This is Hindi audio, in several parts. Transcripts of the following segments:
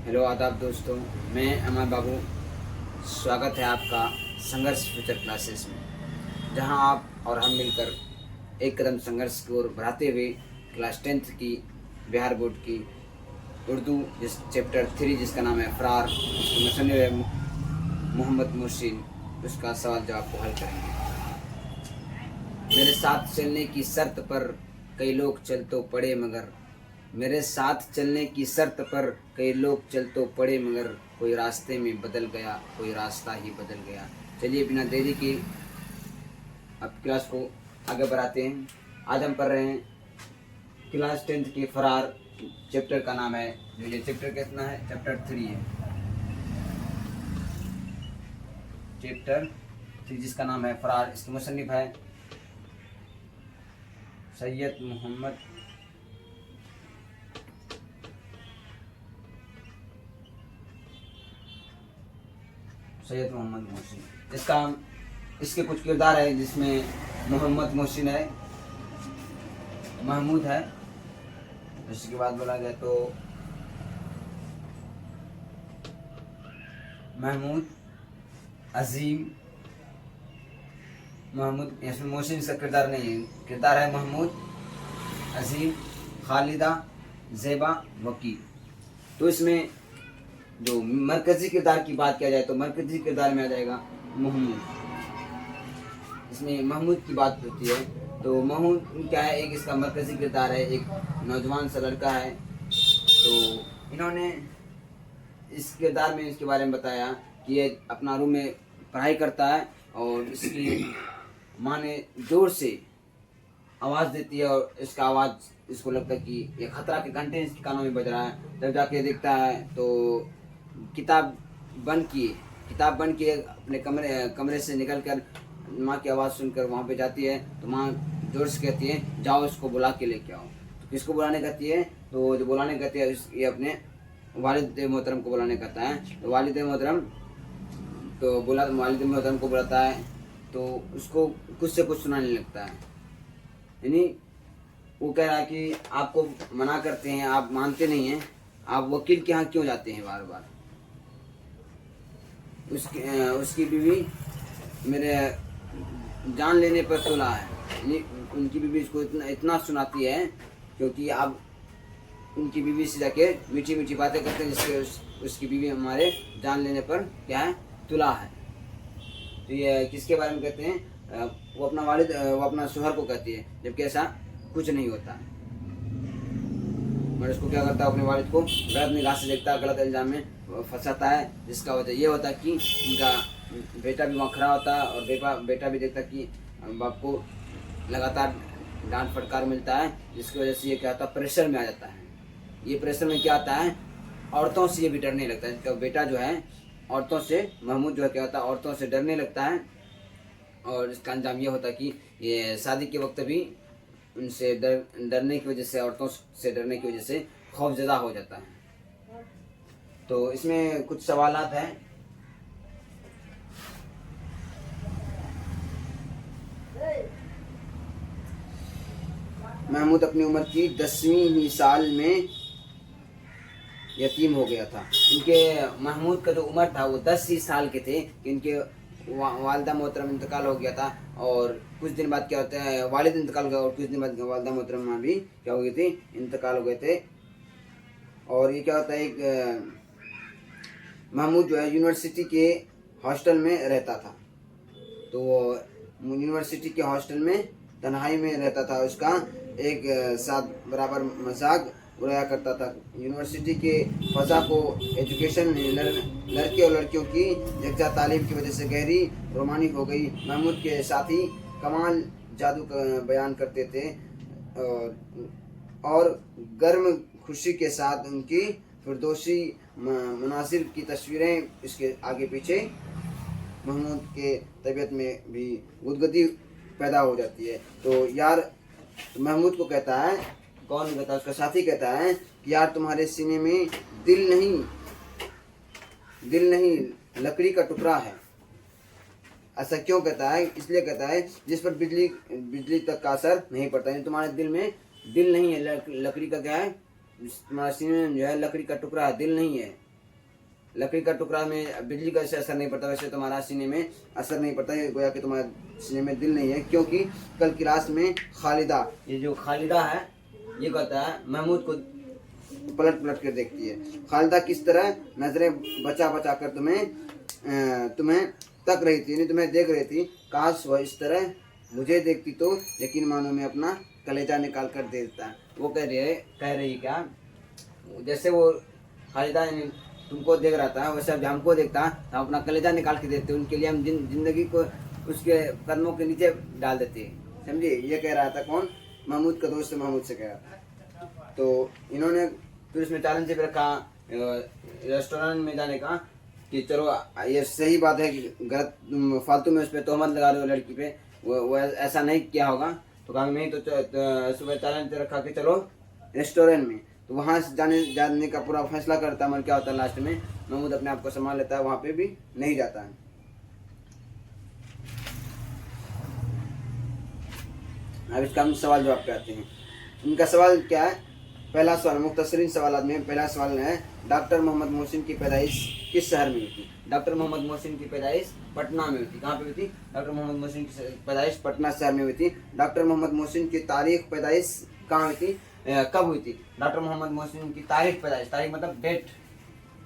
हेलो आदाब दोस्तों, मैं अमर बाबू। स्वागत है आपका संघर्ष फ्यूचर क्लासेस में, जहां आप और हम मिलकर एक कदम संघर्ष की ओर बढ़ाते हुए क्लास 10th की बिहार बोर्ड की उर्दू जिस चैप्टर 3 जिसका नाम है फरार, उसके मुसन्निफ़ मोहम्मद मोहसिन, उसका सवाल जवाब को हल करेंगे। मेरे साथ चलने की शर्त पर कई लोग चल तो पड़े मगर मेरे साथ चलने की शर्त पर कई लोग चल तो पड़े मगर कोई रास्ते में बदल गया, कोई रास्ता ही बदल गया। चलिए बिना देरी के अब क्लास को आगे बढ़ाते हैं। आज हम पढ़ रहे हैं क्लास 10th की फरार। चैप्टर का नाम है, जो ये चैप्टर कितना है, चैप्टर 3 है। चैप्टर 3 जिसका नाम है फरार, इसके मुसन्निफ है सैयद मोहम्मद मोहसिन। इसके कुछ किरदार है जिसमें मोहम्मद मोहसिन है, महमूद है। इसके बाद बोला जाए तो महमूद, अजीम, महमूद। इसमें मोहसिन इसका किरदार नहीं है, किरदार है महमूद, अजीम, खालिदा, ज़ेबा, वकील। तो इसमें जो मरकजी किरदार की बात किया जाए तो मरकजी किरदार में आ जाएगा महमूद। इसमें महमूद की बात होती है तो महमूद क्या है, एक इसका मरकजी किरदार है, एक नौजवान सा लड़का है। तो इन्होंने इस किरदार में इसके बारे में बताया कि ये अपना रूम में पढ़ाई करता है और इसकी माँ ने जोर से आवाज़ देती है और इसका आवाज़ इसको लगता है कि ये खतरा के घंटे इसके कानों में बज रहा है। जब जाके देखता है तो किताब बंद किए अपने कमरे से निकलकर माँ की आवाज़ सुनकर वहाँ पे जाती है। तो माँ जोर से कहती है, जाओ इसको बुला के लेके आओ। तो किसको बुलाने कहती है, तो जो बुलाने कहती है ये अपने वालिद मोहतरम को बुलाने कहता है। तो वालिद मोहतरम को बुलाता है तो उसको कुछ से कुछ सुनाने लगता है। यानी वो कह रहा है कि आपको मना करते हैं, आप मानते नहीं हैं, आप वकील के यहाँ क्यों जाते हैं बार बार। उसकी बीवी मेरे जान लेने पर तुला है। यानी उनकी बीवी इसको इतना सुनाती है क्योंकि आप उनकी बीवी से जाके मीठी मीठी बातें करते हैं, जिससे उसकी बीवी हमारे जान लेने पर क्या है, तुला है। तो ये किसके बारे में कहते हैं, वो अपना शोहर को कहती है, जबकि ऐसा कुछ नहीं होता। मगर उसको क्या करता है, अपने वालिद को गलत निगाह से देखता है, गलत इल्ज़ाम में फंसाता है, जिसका वजह ये होता है कि उनका बेटा भी वहाँ खड़ा होता है और बेटा भी देखता कि बाप को लगातार डांट फटकार मिलता है, जिसकी वजह से ये क्या होता है, प्रेशर में आ जाता है। ये प्रेशर में क्या आता है, औरतों से ये भी डरने लगता है। इसका बेटा जो है औरतों से, महमूद जो है क्या होता है, औरतों से डरने लगता है। और इसका अंजाम ये होता है कि ये शादी के वक्त भी उनसे डरने की वजह से, औरतों से डरने की वजह से खौफज़दा हो जाता है। तो इसमें कुछ सवालात हैं। महमूद अपनी उम्र की 10वीं ही साल में यतीम हो गया था। इनके महमूद का जो उम्र था वो 10 ही साल के थे कि इनके वालिदा मोहतरम इंतकाल हो गया था। और कुछ दिन बाद क्या होता है, वालिद इंतकाल हो गया और कुछ दिन बाद वालिदा मोहतरमा भी क्या हो गई थी, इंतकाल हो गए थे। और ये क्या होता है, एक महमूद जो है यूनिवर्सिटी के हॉस्टल में रहता था। तो यूनिवर्सिटी के हॉस्टल में तन्हाई में रहता था। उसका एक साथ बराबर मजाक उड़ाया करता था। यूनिवर्सिटी के फ़ज़ा को एजुकेशन लड़के और लड़कियों की यकजा तालीम की वजह से गहरी रोमानी हो गई। महमूद के साथी कमाल जादू का बयान करते थे और गर्म खुशी के साथ उनकी फिरदौसी मनासिर की तस्वीरें इसके आगे पीछे महमूद के तबीयत में भी गुदगुदी पैदा हो जाती है। तो यार, तो महमूद को कहता है, कौन कहता है, उसका साथी कहता है कि यार तुम्हारे सीने में दिल नहीं लकड़ी का टुकड़ा है। ऐसा क्यों कहता है, इसलिए कहता है जिस पर बिजली तक का असर नहीं पड़ता है। तुम्हारे दिल में दिल नहीं है, लकड़ी का क्या है, तुम्हारे सीने में जो है लकड़ी का टुकड़ा है, दिल नहीं है। लकड़ी का टुकड़ा में बिजली का ऐसे असर नहीं पड़ता, वैसे तुम्हारा सीने में असर नहीं पड़ता है, गोया कि तुम्हारे सीने में दिल नहीं है। क्योंकि कल क्लास में खालिदा, ये जो खालिदा है ये कहता है महमूद को पलट पलट कर देखती है। खालिदा किस तरह नजरें बचा बचा कर तुम्हें तक रही थी, यानी तुम्हें देख रही थी। काश वह इस तरह मुझे देखती तो यकीन मानो मैं अपना कलेजा निकाल कर दे देता। वो कह रही क्या, जैसे वो खालिदा तुमको देख रहा था वैसे अब हमको देखता तो हम अपना कलेजा निकाल के देते, उनके लिए हम जिंदगी को उसके कदमों के नीचे डाल देते। समझिए, ये कह रहा था कौन, महमूद का दोस्त महमूद से कह रहा था। तो इन्होंने फिर उसमें चैलेंज भी रखा रेस्टोरेंट में जाने का कि चलो ये सही बात है कि गलत फालतू में उस पर तोहमत लगा रहे हो लड़की पे, वो ऐसा नहीं किया होगा। तो कहा नहीं, तो सुबह चैलेंज रखा कि चलो रेस्टोरेंट में। तो वहाँ से जाने का पूरा फैसला करता है, मगर क्या होता है लास्ट में महमूद अपने आप को संभाल लेता है, वहाँ पे भी नहीं जाता है। अब इसका हम सवाल जवाब पे आते हैं। इनका सवाल क्या है, पहला सवाल मुख्तसरीन सवाल में पहला सवाल है डॉक्टर मोहम्मद मोहसिन की पैदाइश किस शहर में हुई थी? डॉक्टर मोहम्मद मोहसिन की पैदाइश पटना में हुई थी। कहाँ पे हुई थी? डॉक्टर मोहम्मद मोहसिन की पैदाइश पटना शहर में हुई थी। डॉक्टर मोहम्मद मोहसिन की तारीख पैदाइश कहाँ हुई थी, कब हुई थी? डॉक्टर मोहम्मद मोहसिन की तारीख पैदाइश, तारीख मतलब डेट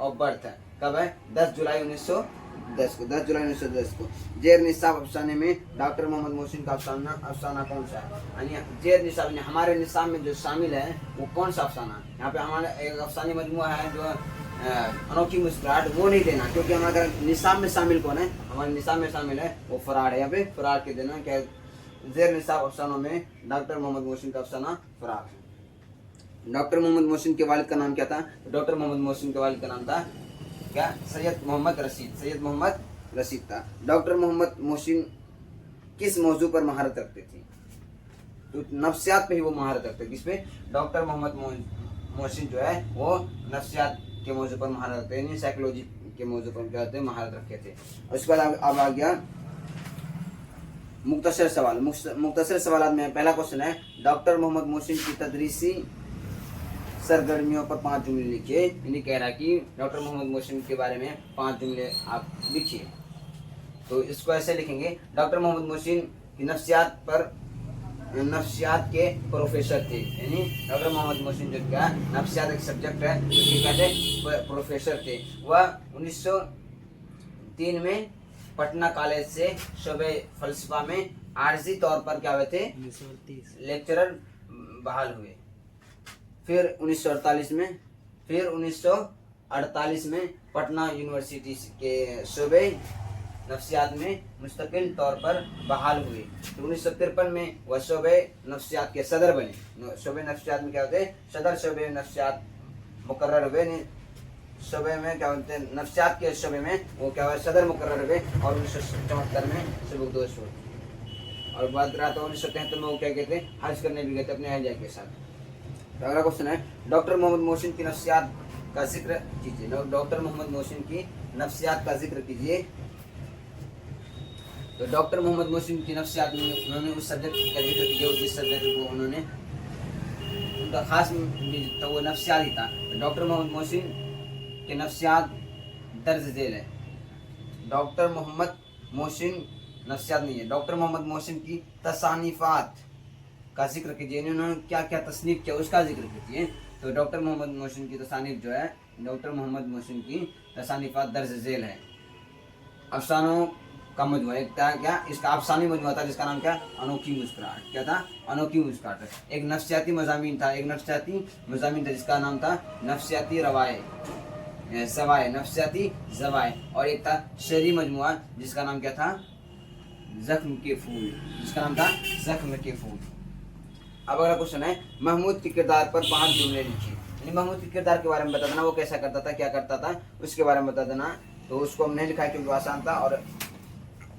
ऑफ बर्थ है, कब है? 10 जुलाई 1910 को, 10 जुलाई 1910 को। जेर निसाब अफसाने में डॉक्टर मोहम्मद मोहसिन का अफसाना कौन सा है? यानी जेर निसाब हमारे निसाब में जो शामिल है वो कौन सा अफसाना है? यहाँ पे हमारा एक अफसानी मजमुआ है जो अनोखी मुस्कुराहट, वो नहीं देना, क्योंकि हमारे निसाब में शामिल कौन है? हमारे निसाब में शामिल है वो फरार है। यहाँ पे फरार के देना क्या, जेर निसाब अफसानों में डॉक्टर मोहम्मद मोहसिन का अफसाना फरार है। डॉक्टर मोहम्मद मोहसिन के वालिद का नाम क्या था? डॉक्टर मोहम्मद मोहसिन के वालिद का नाम था क्या? सैयद मोहम्मद रशीद, सैयद मोहम्मद रशीद था। डॉक्टर मोहम्मद मोहसिन किस मौजू पर महारत रखते थे? तो नफ्सियात पे ही वो महारत रखते थे। किस पे? डॉक्टर मोहम्मद मोहसिन जो है वो नफ्सियात के मौजू पर महारत रखते हैं, साइकोलॉजी के मौजू पर क्या होते महारत रखे थे। उसके बाद अब आ गया मुख्तसर सवाल। मुख्तसर सवाल में पहला क्वेश्चन है डॉक्टर मोहम्मद मोहसिन की तदरीसी सरगर्मियों पर 5 जुमले लिखिए। यानी कह रहा है कि डॉक्टर मोहम्मद मोहसिन के बारे में 5 जुमले आप लिखिए। तो इसको ऐसे लिखेंगे, डॉक्टर मोहम्मद मोहसिन की नफ्सियात के प्रोफेसर थे। यानी डॉक्टर मोहम्मद मोहसिन जो क्या नफ्सियात एक सब्जेक्ट है, जो कहते प्रोफेसर थे। वह 1903 में पटना कॉलेज से शोबे फलसफा में आर्जी तौर पर क्या हुए थे, लेक्चरर बहाल हुए। फिर 1948 में पटना यूनिवर्सिटी के शोबे नफ्सियात में मुस्तकिल तौर पर बहाल हुए। तो 1953 में वह शोबे नफ्सियात के सदर बने। शोबे नफ्सियात में क्या होते हैं? सदर शोबे नफ्सियात मुकर्रर हुए। शोबे में क्या होते हैं? नफ्सियात के शोबे में वो क्या हुआ? सदर मुकर्रर हुए और 1974 में सबकदोश हुए। और बात रहा तो 1973 में वो क्या कहते हज करने भी गए थे अपने अहलिया के साथ। तो अगला क्वेश्चन है डॉक्टर मोहम्मद मोहसिन की नफ्सियात का जिक्र कीजिए। डॉक्टर मोहम्मद मोहसिन की नफ्सियात का जिक्र कीजिए। तो डॉक्टर मोहम्मद मोहसिन की नफ्सियात में उन्होंने उस सब्जेक्ट का जिक्र किया जिस सब्जेक्ट को उन्होंने उनका खास तो वो नफ्सियात ही था। डॉक्टर मोहम्मद मोहसिन के नफ्सियात दर्ज झेल है। डॉक्टर मोहम्मद मोहसिन नफ्सियात नहीं है, डॉक्टर मोहम्मद मोहसिन की तसानीफात का जिक्र कीजिए। उन्होंने क्या क्या तसनीफ किया उसका जिक्र कीजिए। तो डॉक्टर मोहम्मद मोहसिन की तसानीफ जो है, डॉक्टर मोहम्मद मोहसिन की तसानीफात दर्ज झेल है। अफसानों का मजमुआ एक था क्या, इसका अफसानी मजमुआ था जिसका नाम क्या, अनोखी मुस्कुराहट। क्या था? अनोखी मुस्कुराहट। एक नफ्सियाती मज़ामीन था, जिसका नाम था नफ्सियाती ज़वाए, नफ्सियाती ज़वाए। और एक था शेरी मजमुआ जिसका नाम क्या था, जख्म के फूल, जिसका नाम था जख्म के फूल। अब अगला क्वेश्चन है महमूद के किरदार पर 5 जुमले लिखिए। यानी महमूद के किरदार के बारे में बता देना, वो कैसा करता था, क्या करता था, उसके बारे में बता देना। तो उसको हम नहीं लिखा है क्योंकि आसान था और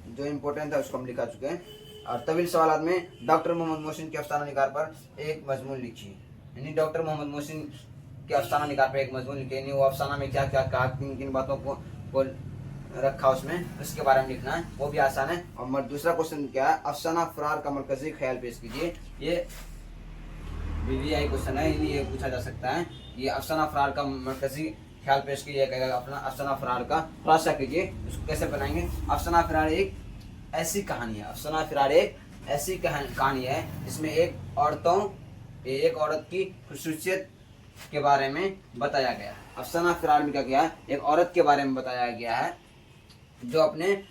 जो इम्पोर्टेंट था उसको हम लिखा चुके हैं। और तवील सवाल में डॉक्टर मोहम्मद मोहसिन के अफसाना निगार पर एक मजमून लिखिए। यानी डॉक्टर मोहम्मद मोहसिन के अफसाना निगार पर एक मजमून लिखिए। यानी वो अफसाना में क्या क्या कहा, किन किन बातों को रखा उसमें, उसके बारे में लिखना है, वो भी आसान है। और दूसरा क्वेश्चन क्या है, अफसाना फरार का मरकजी ख्याल पेश कीजिए। ये VVI क्वेश्चन है, ये पूछा जा सकता है। ये अफसाना फरार का मरकजी ख्याल पेश कीजिए अपना अफसाना फरार का खुलासा कीजिए। उसको कैसे बनाएंगे? अफसाना फरार एक ऐसी कहानी है, अफसाना फरार एक ऐसी कहानी है जिसमें एक औरत की खसूसियत के बारे में बताया गया। अफसाना फरार में क्या किया है? एक औरत के बारे में बताया गया है जो अपने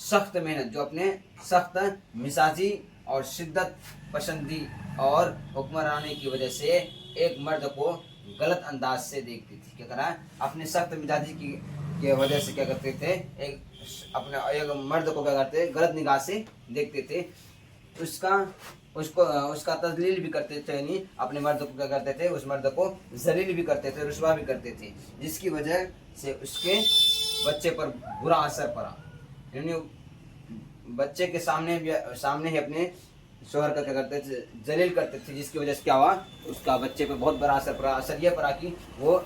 सख्त मेहनत, जो अपने सख्त मिजाजी और शिद्दत पसंदी और हुक्मरानी की वजह से एक मर्द को गलत अंदाज से देखती थी। क्या करा? अपने सख्त मिजाजी की वजह से क्या करते थे? एक मर्द को क्या करते? गलत निगाह से देखते थे। उसका तजलील भी करते थे, नहीं अपने मर्द को क्या करते थे? उस मर्द को जलील भी करते थे, रुस्वा भी करते थे, जिसकी वजह से उसके बच्चे पर बुरा असर पड़ा। यानी बच्चे के सामने ही अपने शोहर का क्या करते थे? जलील करते थे, जिसकी वजह से क्या हुआ? उसका बच्चे पे बहुत बड़ा असर पड़ा। असर यह पड़ा कि वो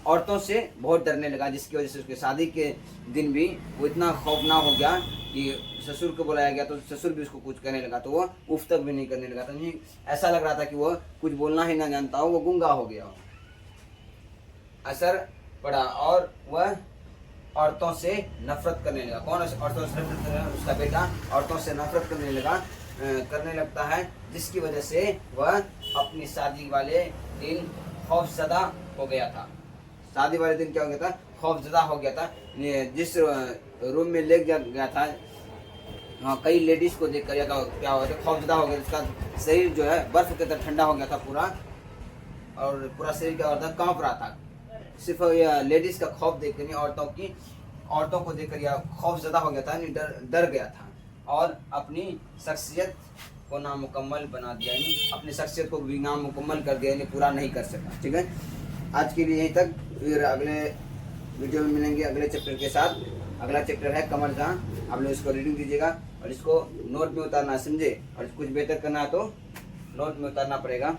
औरतों से बहुत डरने लगा, जिसकी वजह से उसके शादी के दिन भी वो इतना खौफनाक हो गया कि ससुर को बुलाया गया तो ससुर भी उसको कुछ कहने लगा तो वो उफ तक भी नहीं करने लगा। तो नहीं, ऐसा लग रहा था कि वो कुछ बोलना ही ना जानता हो, वो गूंगा हो गया हो। असर पड़ा और वह औरतों से नफरत करने लगा। कौन औरतों से नफरत करने लगा? उसका बेटा औरतों से नफरत करने लगता है, जिसकी वजह से वह अपनी शादी वाले दिन खौफजदा हो गया था। शादी वाले दिन क्या हो गया था? खौफजदा हो गया था। जिस रूम में ले गया था, हाँ, कई लेडीज को देख कर क्या हो गया? खौफजदा हो गया। उसका शरीर जो है बर्फ की तरह ठंडा हो गया था पूरा, और पूरा शरीर क्या हो रहा था? कांप रहा था। सिर्फ यह लेडीज का खौफ देख कर, औरतों को देखकर यह खौफजदा हो गया था, डर गया था और अपनी शख्सियत को नामुकम्मल बना दिया, यानी अपनी शख्सियत को भी नामुकम्मल कर दिया, यानी पूरा नहीं कर सका। ठीक है, आज के लिए यहीं तक। फिर अगले वीडियो में मिलेंगे अगले चैप्टर के साथ। अगला चैप्टर है कमर जहाँ। आप लोग इसको रीडिंग दीजिएगा और इसको नोट में उतारना, समझे? और कुछ बेहतर करना है तो नोट में उतारना पड़ेगा।